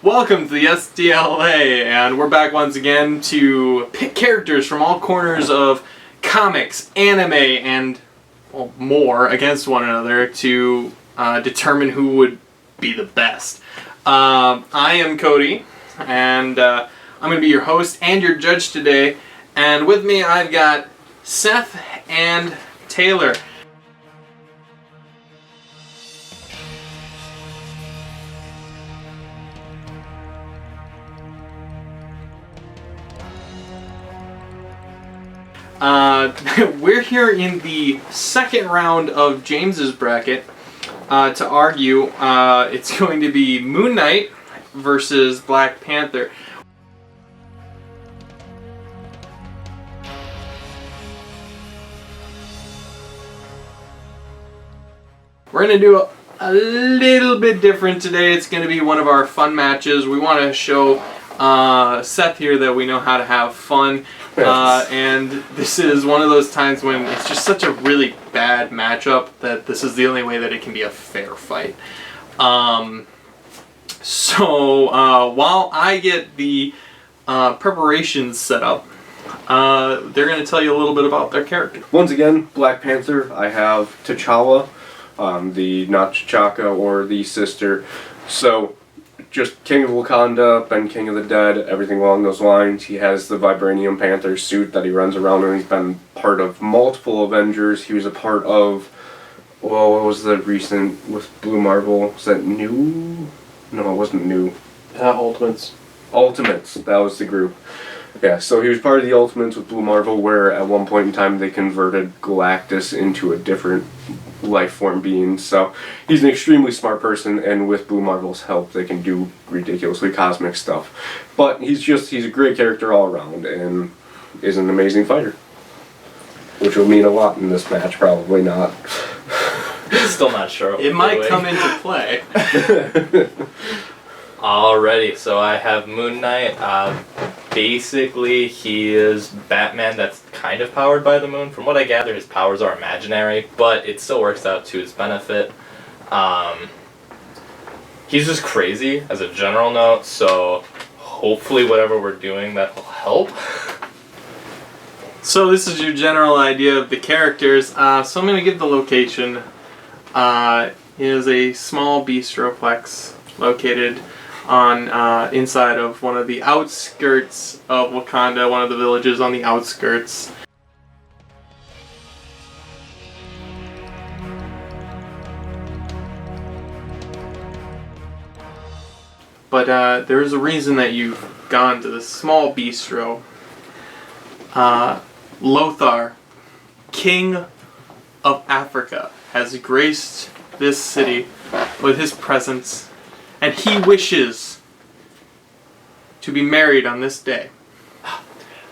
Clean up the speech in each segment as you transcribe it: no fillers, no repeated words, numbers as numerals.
Welcome to the SDLA, and we're back once again to pick characters from all corners of comics, anime, and more against one another to determine who would be the best. I am Cody, and I'm going to be your host and your judge today, and with me I've got Seth and Taylor. We're here in the second round of James's bracket to argue. It's going to be Moon Knight versus Black Panther. We're going to do a little bit different today. It's going to be one of our fun matches. We want to show Seth here that we know how to have fun. And this is one of those times when it's just such a really bad matchup that this is the only way that it can be a fair fight. So while I get the preparations set up, they're going to tell you a little bit about their character. Once again, Black Panther, I have T'Challa, the not T'Chaka or the sister. So just King of Wakanda, been King of the Dead, everything along those lines. He has the Vibranium Panther suit that he runs around in. He's been part of multiple Avengers. He was a part of, well, what was the recent with Blue Marvel? Was that New? No, it wasn't New. Ultimates. Ultimates, that was the group. Yeah, so he was part of the Ultimates with Blue Marvel, where at one point in time they converted Galactus into a different life form being. So he's an extremely smart person, and with Blue Marvel's help they can do ridiculously cosmic stuff. But he's a great character all around and is an amazing fighter, which will mean a lot in this match. Probably not. Still not sure. It might come into play. Alrighty, so I have Moon Knight. Basically, he is Batman that's kind of powered by the moon. From what I gather, his powers are imaginary, but it still works out to his benefit. He's just crazy as a general note, so hopefully whatever we're doing, that will help. So this is your general idea of the characters. So I'm going to give the location. It is a small bistroplex located on inside of one of the outskirts of Wakanda, one of the villages on the outskirts. But there's a reason that you've gone to this small bistro. Lothar, King of Africa, has graced this city with his presence, and he wishes to be married on this day.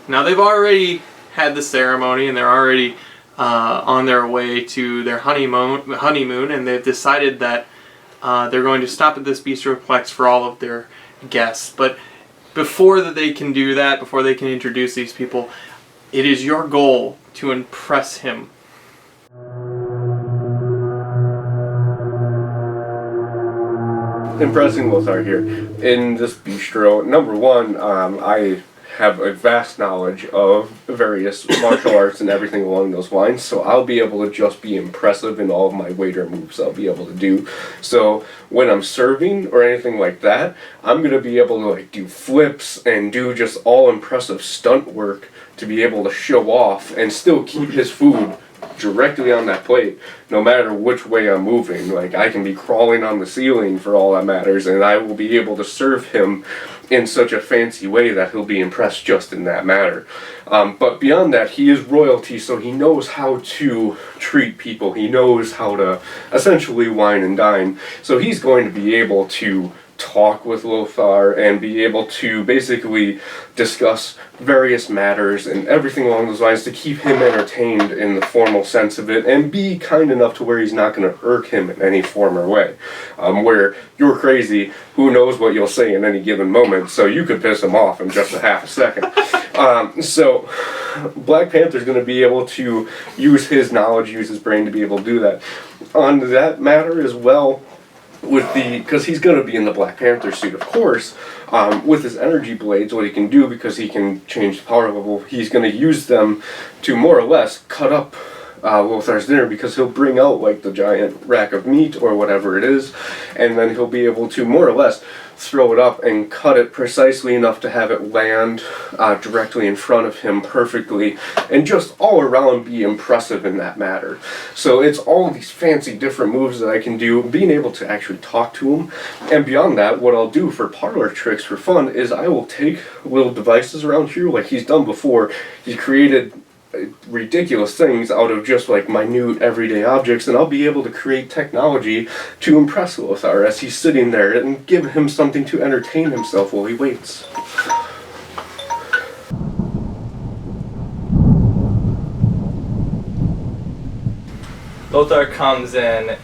Now they've already had the ceremony, and they're already on their way to their honeymoon, and they've decided that they're going to stop at this bistroplex for all of their guests. But before that they can do that, before they can introduce these people, it is your goal to impress him. Impressing Lothar here. In this bistro, number one, I have a vast knowledge of various martial arts and everything along those lines, so I'll be able to just be impressive in all of my waiter moves I'll be able to do. So when I'm serving or anything like that, I'm going to be able to do flips and do just all impressive stunt work to be able to show off and still keep his food directly on that plate, no matter which way I'm moving. I can be crawling on the ceiling for all that matters, and I will be able to serve him in such a fancy way that he'll be impressed just in that matter. But beyond that, he is royalty, so he knows how to treat people. He knows how to essentially wine and dine. So he's going to be able to talk with Lothar and be able to basically discuss various matters and everything along those lines to keep him entertained in the formal sense of it, and be kind enough to where he's not going to irk him in any form or way. Where you're crazy, who knows what you'll say in any given moment, so you could piss him off in just a half a second. So Black Panther's going to be able to use his knowledge, use his brain to be able to do that. On that matter as well, with because he's going to be in the Black Panther suit, of course. With his energy blades, what he can do, because he can change the power level, he's going to use them to more or less cut up Lothar's dinner, because he'll bring out like the giant rack of meat or whatever it is, and then he'll be able to more or less throw it up and cut it precisely enough to have it land directly in front of him perfectly, and just all around be impressive in that matter. So it's all of these fancy different moves that I can do, being able to actually talk to him. And beyond that, what I'll do for parlor tricks for fun is I will take little devices around here like he's done before. He created ridiculous things out of just like minute everyday objects, and I'll be able to create technology to impress Lothar as he's sitting there and give him something to entertain himself while he waits. Lothar comes in,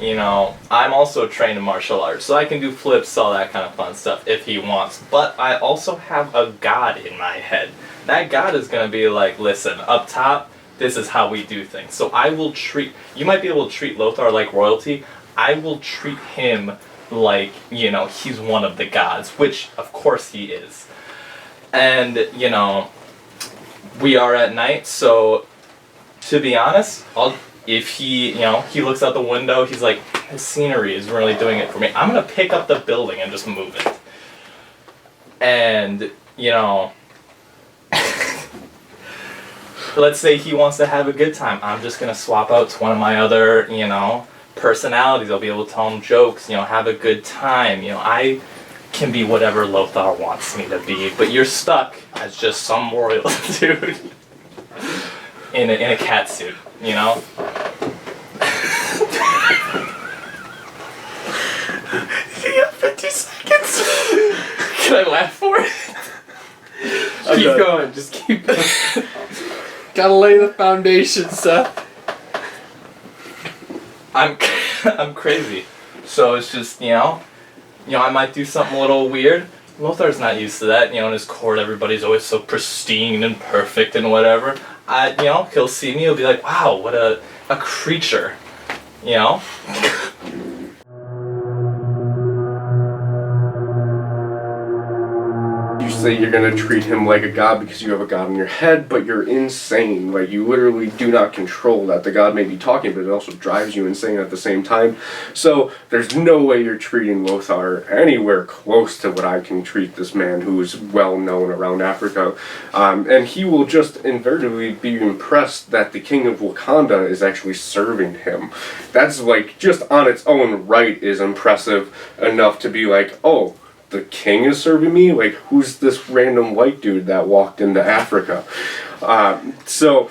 I'm also trained in martial arts, so I can do flips, all that kind of fun stuff if he wants. But I also have a god in my head. That god is going to be like, listen, up top, this is how we do things. So I will you might be able to treat Lothar like royalty. I will treat him like, he's one of the gods, which of course he is. And, we are at night, so to be honest, if he looks out the window, he's like, the scenery is really doing it for me. I'm going to pick up the building and just move it. And, let's say he wants to have a good time. I'm just going to swap out to one of my other, personalities. I'll be able to tell him jokes, have a good time. I can be whatever Lothar wants me to be, but you're stuck as just some royal dude in a cat suit, You got 50 seconds. Can I laugh for it? Keep going, just keep going. Gotta lay the foundation, Seth. I'm crazy. So it's just, I might do something a little weird. Lothar's not used to that. In his court, everybody's always so pristine and perfect and whatever. He'll see me, he'll be like, wow, what a creature. You say you're going to treat him like a god because you have a god in your head, but you're insane. Like, you literally do not control that. The god may be talking, but it also drives you insane at the same time. So there's no way you're treating Lothar anywhere close to what I can treat this man who is well known around Africa. And he will just invariably be impressed that the King of Wakanda is actually serving him. That's like, just on its own right is impressive enough to be like, oh, the king is serving me? Like, who's this random white dude that walked into Africa? So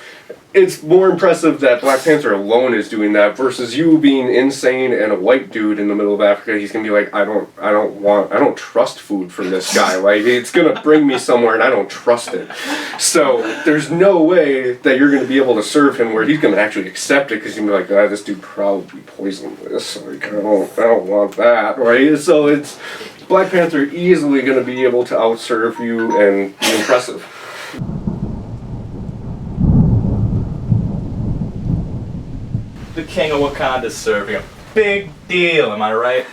it's more impressive that Black Panther alone is doing that versus you being insane and a white dude in the middle of Africa. He's gonna be like, I don't trust food from this guy. Like, it's gonna bring me somewhere and I don't trust it. So there's no way that you're gonna be able to serve him where he's gonna actually accept it, because he's gonna be like, this dude probably poisoned this. Like, I don't want that, right? So it's Black Panther easily gonna be able to outserve you and be impressive. The King of Wakanda is serving him. Big deal, am I right?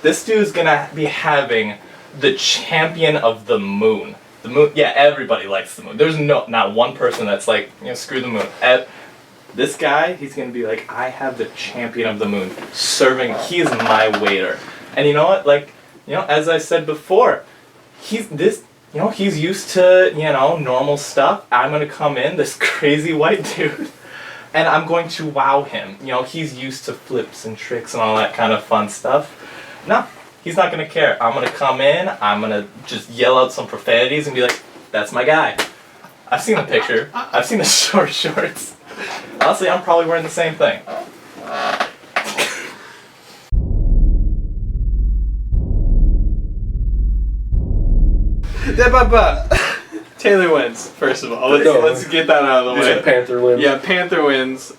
This dude's gonna be having the champion of the moon. The moon, yeah, everybody likes the moon. There's not one person that's like, screw the moon. This guy, he's gonna be like, I have the champion of the moon serving. He is my waiter. And you know what? Like, as I said before, he's used to, normal stuff. I'm gonna come in, this crazy white dude, and I'm going to wow him. He's used to flips and tricks and all that kind of fun stuff. No, he's not gonna care. I'm gonna come in, I'm gonna just yell out some profanities and be like, that's my guy. I've seen the picture. I've seen the short shorts. Honestly, I'm probably wearing the same thing. Taylor wins, first of all. Let's get that out of the way. Panther wins. Yeah, Panther wins.